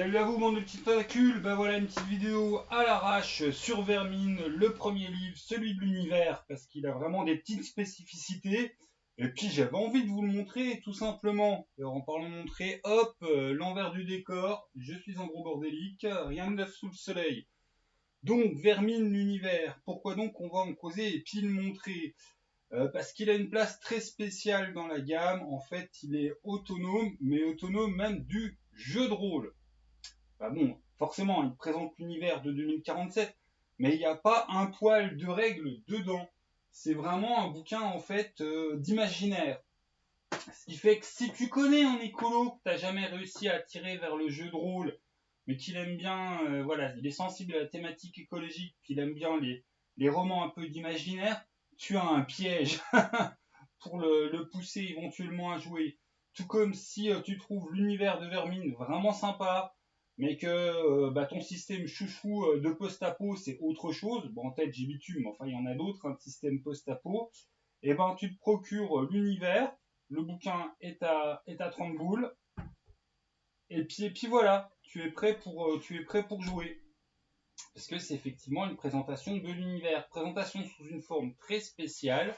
Salut à vous, bande de petites tentacules. Ben voilà une petite vidéo à l'arrache sur Vermine, le premier livre, celui de l'univers, parce qu'il a vraiment des petites spécificités. Et puis j'avais envie de vous le montrer tout simplement. Alors, en parlant de montrer, hop, l'envers du décor, je suis un gros bordélique, rien de neuf sous le soleil. Donc Vermine, l'univers, pourquoi donc on va en causer et puis le montrer? Parce qu'il a une place très spéciale dans la gamme. En fait, il est autonome, mais autonome même du jeu de rôle. Bah bon, forcément, il présente l'univers de 2047, mais il n'y a pas un poil de règles dedans. C'est vraiment un bouquin en fait d'imaginaire. Ce qui fait que si tu connais un écolo, que tu n'as jamais réussi à tirer vers le jeu de rôle, mais qu'il aime bien, voilà, il est sensible à la thématique écologique, qu'il aime bien les romans un peu d'imaginaire, tu as un piège pour le pousser éventuellement à jouer. Tout comme si tu trouves l'univers de Vermine vraiment sympa, mais que ton système chouchou de post-apo c'est autre chose. Bon, en tête j'ai bitume, mais enfin il y en a d'autres, un système post-apo. Et ben tu te procures l'univers, le bouquin est à 30 boules, et puis voilà, tu es prêt pour jouer. Parce que c'est effectivement une présentation de l'univers. Présentation sous une forme très spéciale,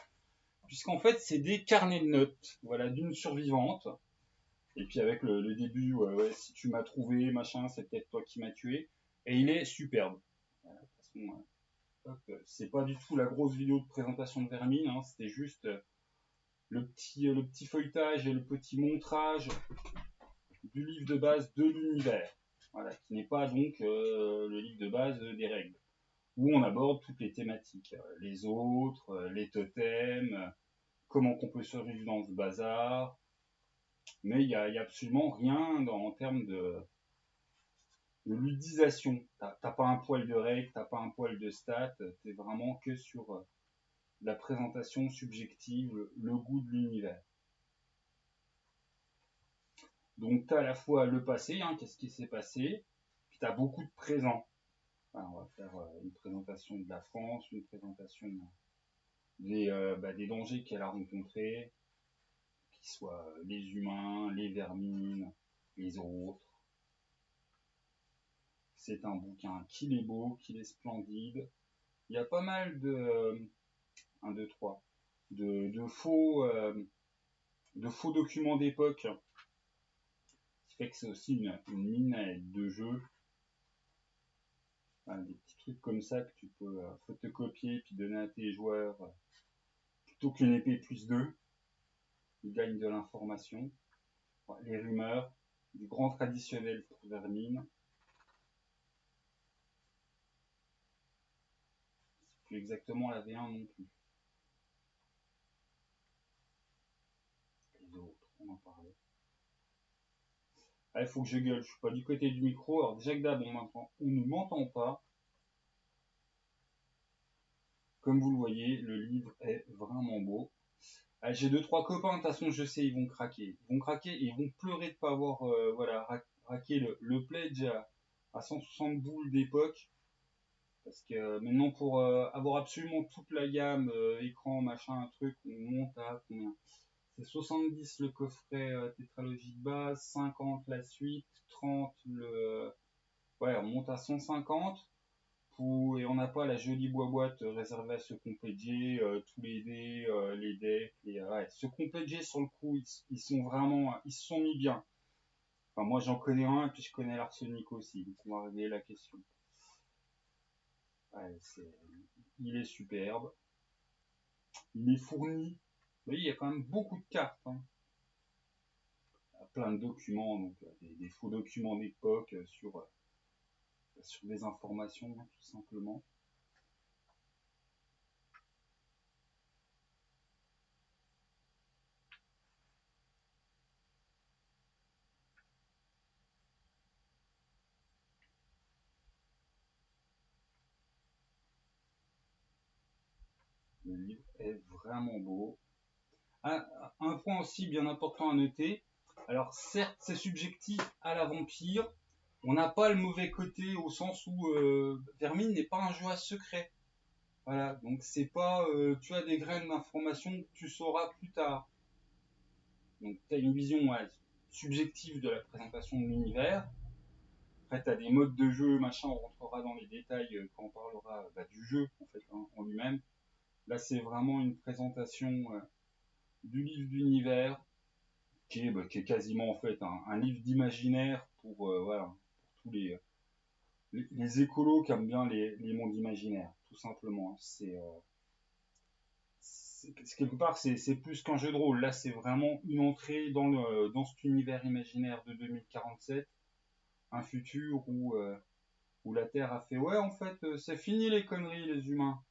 puisqu'en fait c'est des carnets de notes, voilà, d'une survivante. Et puis avec le début, ouais, si tu m'as trouvé, machin, c'est peut-être toi qui m'as tué. Et il est superbe. Voilà, de toute façon, c'est pas du tout la grosse vidéo de présentation de Vermine, hein, c'était juste le petit feuilletage et le petit montrage du livre de base de l'univers. Voilà, qui n'est pas donc le livre de base des règles, où on aborde toutes les thématiques, les autres, les totems, comment qu'on peut survivre dans ce bazar, mais il y a absolument rien en termes de ludisation. T'as pas un poil de règles, t'as pas un poil de stats, t'es vraiment que sur la présentation subjective, le goût de l'univers. Donc t'as à la fois le passé, hein, qu'est-ce qui s'est passé, puis t'as beaucoup de présent. Enfin, on va faire une présentation de la France, une présentation des dangers qu'elle a rencontrés, qu'ils soient les humains, les vermines, les autres. C'est un bouquin qu'il est beau, qu'il est splendide. Il y a pas mal de 1, 2, 3 de faux documents d'époque, ce qui fait que c'est aussi une mine de jeu. Enfin, des petits trucs comme ça que tu peux photocopier puis donner à tes joueurs plutôt qu'une épée plus 2. Ils gagnent de l'information. Les rumeurs, du grand traditionnel pour Vermine. C'est plus exactement la V1 non plus. Les autres, on en parlait. Ah, il faut que je gueule, je suis pas du côté du micro. Alors déjà que d'hab, on ne m'entend pas. Comme vous le voyez, le livre est vraiment beau. Ah, j'ai 2-3 copains, de toute façon je sais, ils vont craquer. Ils vont craquer et ils vont pleurer de pas avoir raqué le pledge à 160 boules d'époque. Parce que maintenant pour avoir absolument toute la gamme, écran, machin, truc, on monte à combien? C'est 70 le coffret tétralogie de base, 50 la suite, 30 le... Ouais, on monte à 150. Et on n'a pas la jolie boîte réservée à ce complétier, tous les dés, les decks. Ouais. Ce complétier, sur le coup, ils sont vraiment... Ils se sont mis bien. Enfin, moi, j'en connais un, et puis je connais l'arsenic aussi. Donc, on va régler la question. Ouais, il est superbe. Il est fourni. Vous voyez, il y a quand même beaucoup de cartes. Hein. Plein de documents, donc des faux documents d'époque sur des informations, hein, tout simplement. Le livre est vraiment beau. Un point aussi bien important à noter, alors certes c'est subjectif à la vampire, on n'a pas le mauvais côté au sens où Vermine n'est pas un jeu à secret. Voilà, donc c'est pas tu as des graines d'informations que tu sauras plus tard. Donc tu as une vision subjective de la présentation de l'univers, après, tu as des modes de jeu, machin, on rentrera dans les détails quand on parlera du jeu, en fait, hein, en lui-même. Là, c'est vraiment une présentation du livre d'univers, qui est quasiment, en fait, un livre d'imaginaire voilà, pour tous les écolos qui aiment bien les mondes imaginaires, tout simplement. Quelque part, c'est plus qu'un jeu de rôle. Là, c'est vraiment une entrée dans cet univers imaginaire de 2047, un futur où la Terre a fait ouais, en fait, c'est fini les conneries, les humains.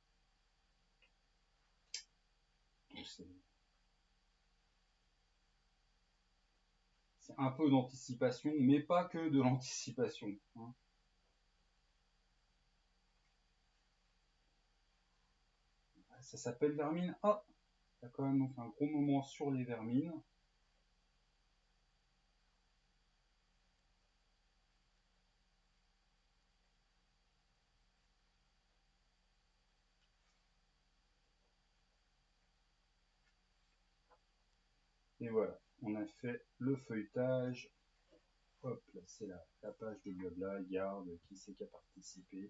C'est c'est un peu d'anticipation, mais pas que de l'anticipation, hein. Ça s'appelle Vermine. Ah, il y a quand même donc un gros moment sur les vermines. Et voilà, on a fait le feuilletage. Hop, là, c'est la page de blabla, garde, qui c'est qui a participé.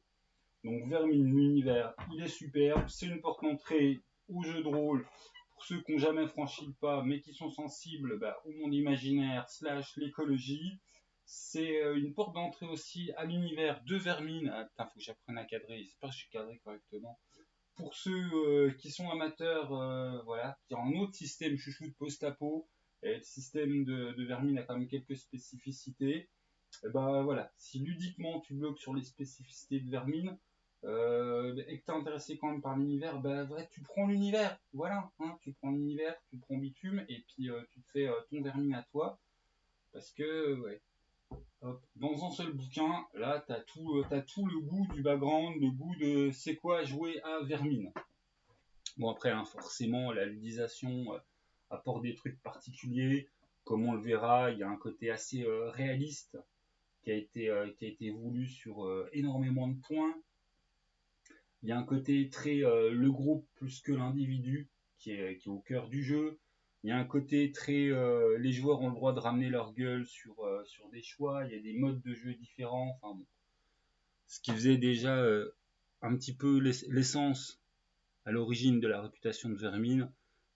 Donc Vermine, l'univers, il est superbe. C'est une porte d'entrée au jeu de rôle pour ceux qui n'ont jamais franchi le pas, mais qui sont sensibles au monde imaginaire / l'écologie. C'est une porte d'entrée aussi à l'univers de Vermine. Ah, putain, faut que j'apprenne à cadrer. J'espère que je suis cadré correctement. Pour ceux qui sont amateurs, voilà, qui ont un autre système chouchou de post-apo, et le système de Vermine a quand même quelques spécificités. Et ben voilà, si ludiquement tu bloques sur les spécificités de Vermine, et que tu es intéressé quand même par l'univers, ouais, tu prends l'univers, voilà, hein, tu prends l'univers, tu prends Bitume, et puis tu te fais ton Vermine à toi, parce que, ouais, hop, dans un seul bouquin, là, t'as tout le goût du background, le goût de c'est quoi jouer à Vermine. Bon après, hein, forcément, la ludisation apporte des trucs particuliers, comme on le verra, il y a un côté assez réaliste, qui a été voulu sur énormément de points. Il y a un côté très le groupe plus que l'individu qui est au cœur du jeu. Il y a un côté très les joueurs ont le droit de ramener leur gueule sur des choix. Il y a des modes de jeu différents. Enfin bon, ce qui faisait déjà un petit peu l'essence à l'origine de la réputation de Vermine,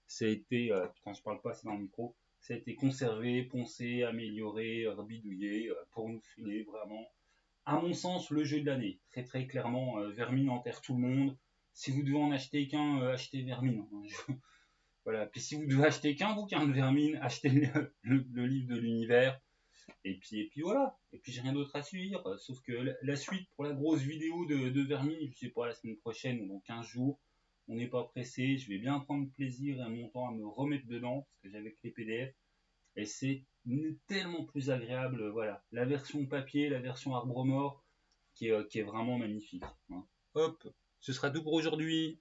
ça a été putain je parle pas c'est dans le micro, ça a été conservé, poncé, amélioré, bidouillé pour nous filer vraiment à mon sens, le jeu de l'année. Très très clairement, Vermine enterre tout le monde. Si vous devez en acheter qu'un, achetez Vermine, hein. Voilà. Puis si vous devez acheter qu'un bouquin de Vermine, achetez le livre de l'univers. Et puis voilà. Et puis j'ai rien d'autre à suivre. Sauf que la suite pour la grosse vidéo de Vermine, je sais pas, la semaine prochaine ou dans 15 jours. On n'est pas pressé. Je vais bien prendre plaisir et mon temps à me remettre dedans parce que j'avais que les PDF. Et c'est tellement plus agréable. Voilà. La version papier, la version arbre mort qui est vraiment magnifique, hein. Hop, ce sera tout pour aujourd'hui.